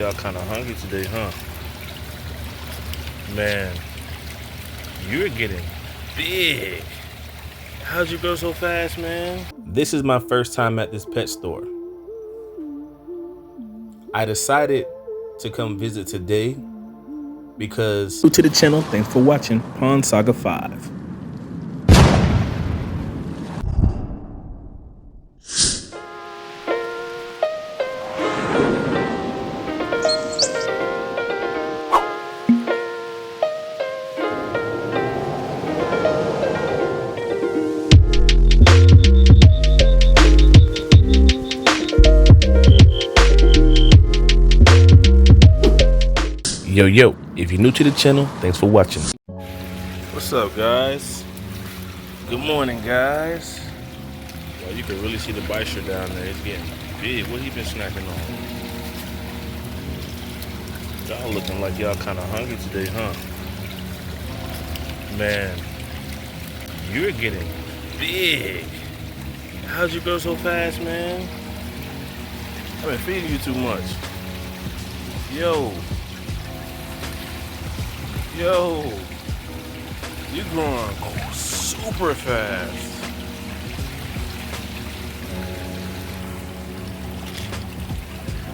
Y'all kind of hungry today, huh? Man, you're getting big. How'd you grow so fast, man? This is my first time at this pet store. I decided to come visit today because new to the channel, thanks for watching Pond Saga 5. Yo, if you're new to the channel, thanks for watching. What's up, guys? Good morning, guys. Well, you can really see the bison down there. It's getting big. What he been snacking on? Y'all looking like y'all kind of hungry today, huh? Man, you're getting big. How'd you grow so fast, man? I've been feeding you too much. Yo, you growing super fast.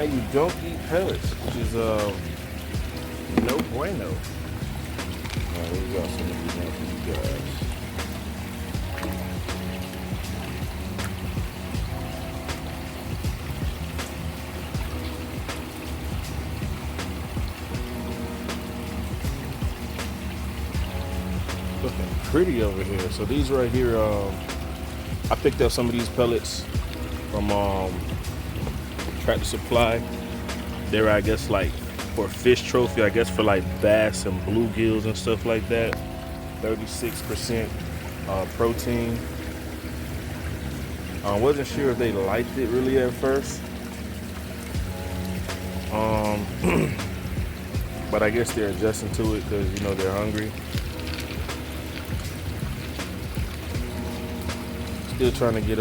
And you don't eat pellets, which is no bueno. Alright, we got some of these for you guys. Looking pretty over here. So these right here, I picked up some of these pellets from Tractor Supply. They're, I guess, like for fish trophy, I guess for like bass and bluegills and stuff like that. 36% protein. I wasn't sure if they liked it really at first. But I guess they're adjusting to it because, you know, they're hungry. Still trying to get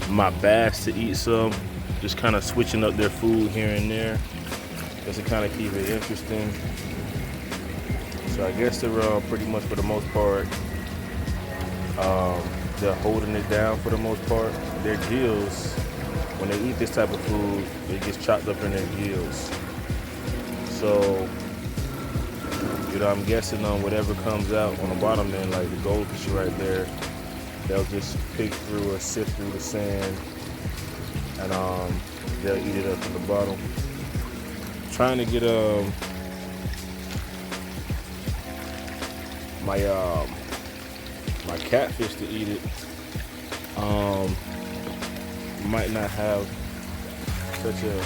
my bass to eat some. Just kind of switching up their food here and there, just to kind of keep it interesting. So I guess they're pretty much, for the most part, they're holding it down for the most part. Their gills, when they eat this type of food, it gets chopped up in their gills. So, you know, I'm guessing on whatever comes out on the bottom end, like the goldfish right there, they'll just pick through or sift through the sand, and they'll eat it up to the bottom. Trying to get my catfish to eat it. Might not have such an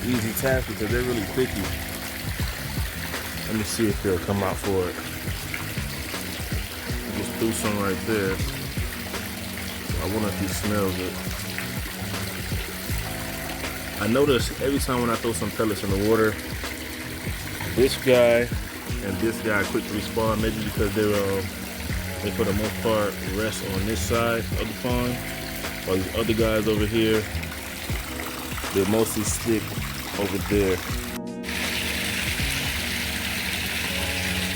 easy task because they're really picky. Let me see if they'll come out for it. I just threw some right there. I wonder if he smells it. I notice every time when I throw some pellets in the water, this guy and this guy quick to respond, maybe because they for the most part rest on this side of the pond, while these other guys over here, they mostly stick over there.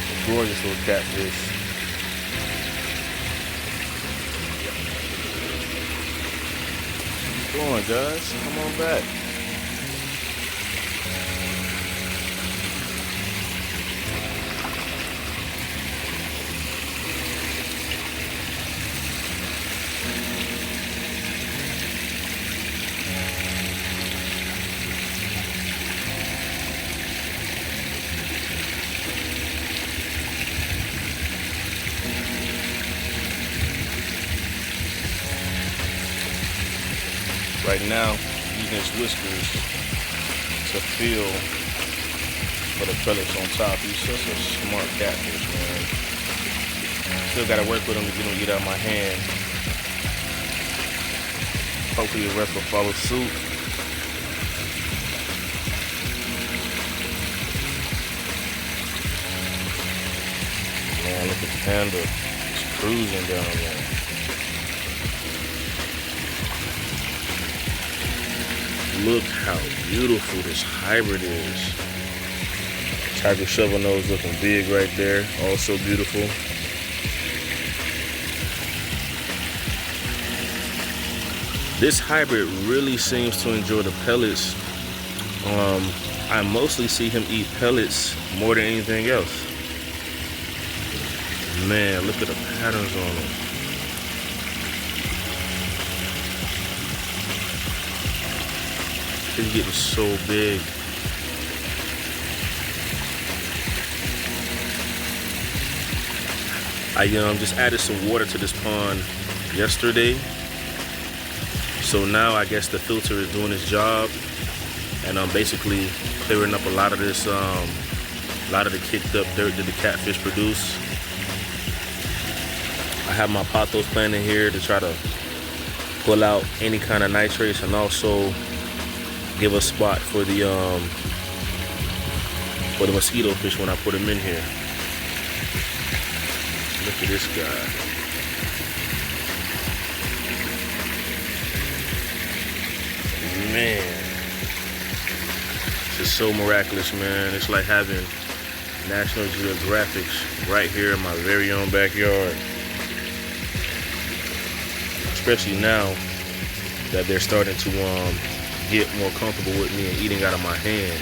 A gorgeous little catfish. Come on, guys, come on back. Right now, using his whiskers to feel for the pellets on top. He's such a smart catfish, man. Still gotta work with him to get him to get out of my hand. Hopefully the rest will follow suit. Man, look at the panda. It's cruising down there. Look how beautiful this hybrid is. Tiger shovel nose looking big right there. Also beautiful. This hybrid really seems to enjoy the pellets. I mostly see him eat pellets more than anything else. Man, look at the patterns on him. He's getting so big. I just added some water to this pond yesterday. So now I guess the filter is doing its job, and I'm basically clearing up a lot of this, a lot of the kicked up dirt that the catfish produce. I have my pothos plant in here to try to pull out any kind of nitrates, and also give a spot for the mosquito fish when I put them in here. Look at this guy. Man, this is so miraculous, man. It's like having National Geographics right here in my very own backyard. Especially now that they're starting to get more comfortable with me and eating out of my hand.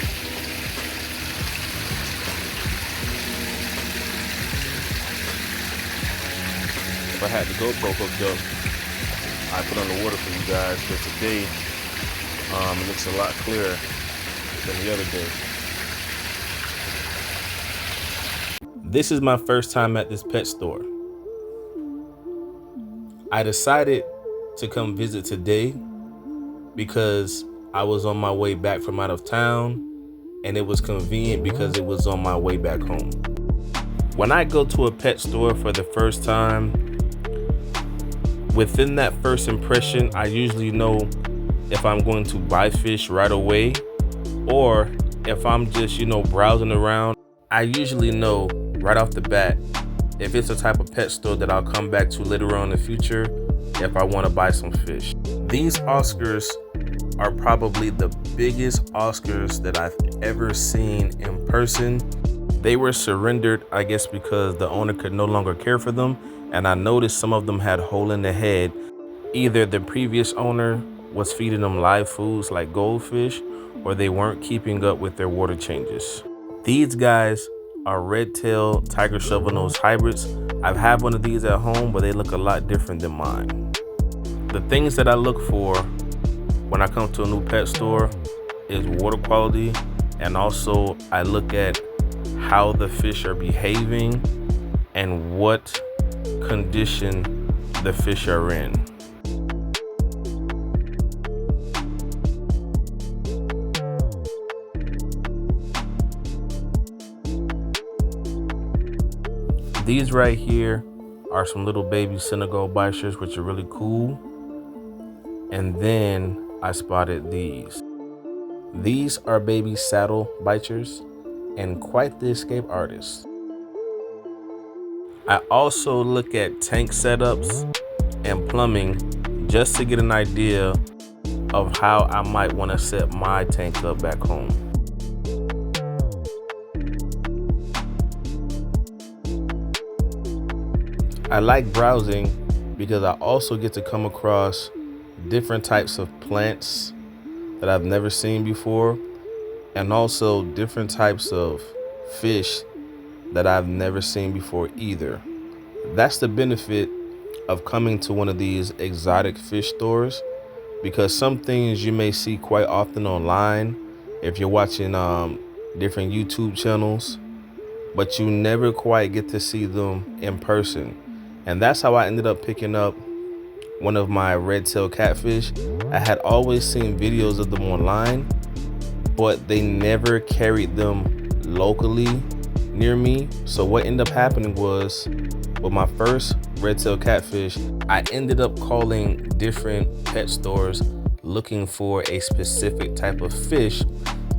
If I had the GoPro hooked up, I put on the water for you guys, but today it looks a lot clearer than the other day. This is my first time at this pet store. I decided to come visit today because I was on my way back from out of town, and it was convenient because it was on my way back home. When I go to a pet store for the first time, within that first impression, I usually know if I'm going to buy fish right away, or if I'm just, browsing around. I usually know right off the bat if it's a type of pet store that I'll come back to later on in the future if I want to buy some fish. These Oscars are probably the biggest Oscars that I've ever seen in person. They were surrendered, I guess, because the owner could no longer care for them, and I noticed some of them had a hole in the head. Either the previous owner was feeding them live foods like goldfish, or they weren't keeping up with their water changes. These guys are redtail tiger shovelnose hybrids. I've had one of these at home, but they look a lot different than mine. The things that I look for when I come to a new pet store is water quality, and also I look at how the fish are behaving and what condition the fish are in. These right here are some little baby Senegal bichers, which are really cool. And then I spotted these. These are baby saddle bichers and quite the escape artists. I also look at tank setups and plumbing just to get an idea of how I might want to set my tank up back home. I like browsing because I also get to come across different types of plants that I've never seen before, and also different types of fish that I've never seen before either. That's the benefit of coming to one of these exotic fish stores, because some things you may see quite often online if you're watching different YouTube channels, but you never quite get to see them in person. And that's how I ended up picking up one of my redtail catfish. I had always seen videos of them online, but they never carried them locally near me. So what ended up happening was, with my first redtail catfish, I ended up calling different pet stores looking for a specific type of fish.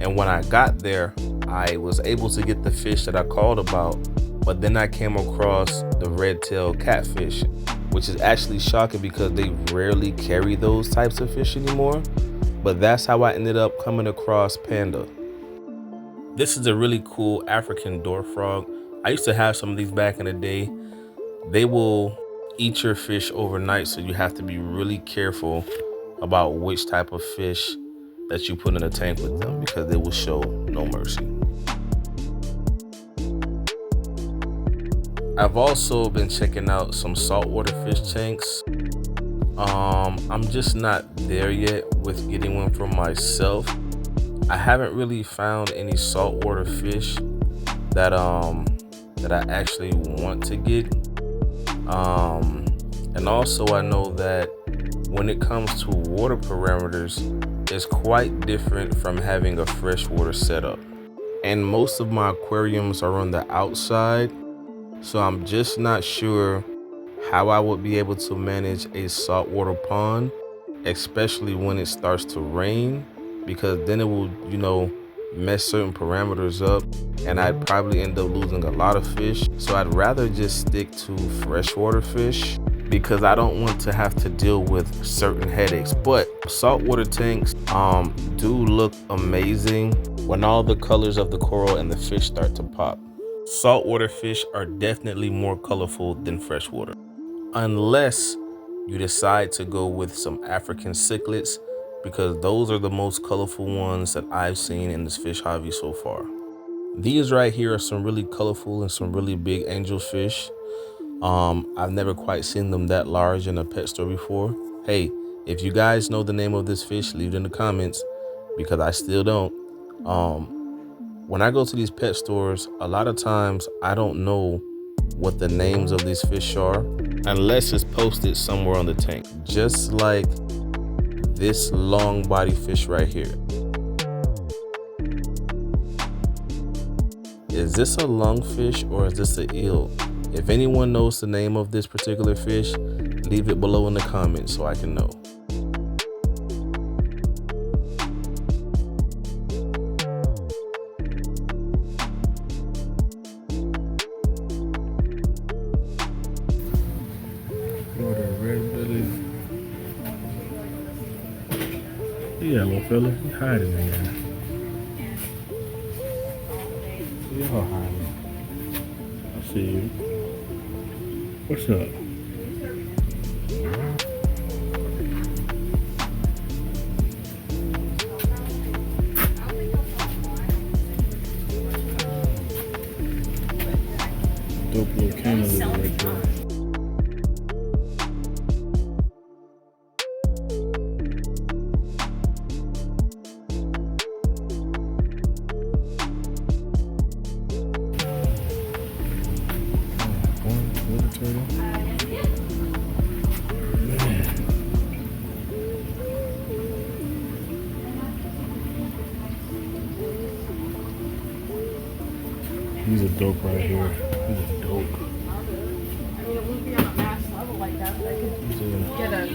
And when I got there, I was able to get the fish that I called about, but then I came across the redtail catfish, which is actually shocking because they rarely carry those types of fish anymore. but that's how I ended up coming across Panda. This is a really cool African door frog. I used to have some of these back in the day. They will eat your fish overnight, so you have to be really careful about which type of fish that you put in a tank with them, because they will show no mercy. I've also been checking out some saltwater fish tanks. I'm just not there yet with getting one for myself. I haven't really found any saltwater fish that I actually want to get. And also I know that when it comes to water parameters, it's quite different from having a freshwater setup. And most of my aquariums are on the outside, so I'm just not sure how I would be able to manage a saltwater pond, especially when it starts to rain, because then it will, mess certain parameters up, and I'd probably end up losing a lot of fish. So I'd rather just stick to freshwater fish, because I don't want to have to deal with certain headaches. But saltwater tanks do look amazing when all the colors of the coral and the fish start to pop. Saltwater fish are definitely more colorful than freshwater, unless you decide to go with some African cichlids, because those are the most colorful ones that I've seen in this fish hobby so far. These right here are some really colorful and some really big angelfish. I've never quite seen them that large in a pet store before. Hey, if you guys know the name of this fish, leave it in the comments, because I still don't. When I go to these pet stores, a lot of times I don't know what the names of these fish are unless it's posted somewhere on the tank, just like this long body fish right here. Is this a lungfish or is this an eel? If anyone knows the name of this particular fish, leave it below in the comments so I can know. Yeah, little fella, he hiding in there. Y'all hiding. I see you. What's up? Dope little cantaloupe right there. He's a dope right here. He's a dope. He's a yellow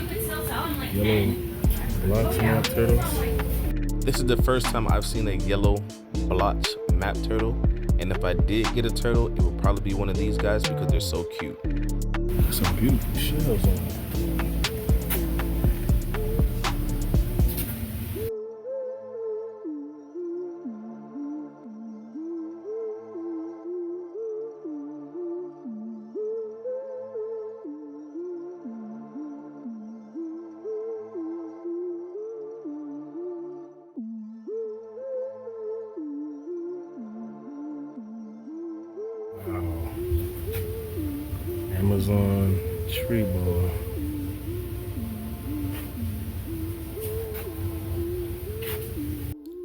blotch map turtles. This is the first time I've seen a yellow blotch map turtle, and if I did get a turtle, it would probably be one of these guys because they're so cute. There's some beautiful shells on it. Wow. Amazon tree ball.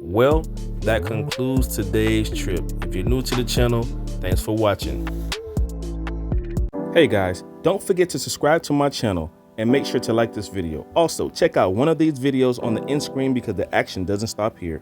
Well, that concludes today's trip. If you're new to the channel, thanks for watching. Hey guys, don't forget to subscribe to my channel and make sure to like this video. Also, check out one of these videos on the end screen because the action doesn't stop here.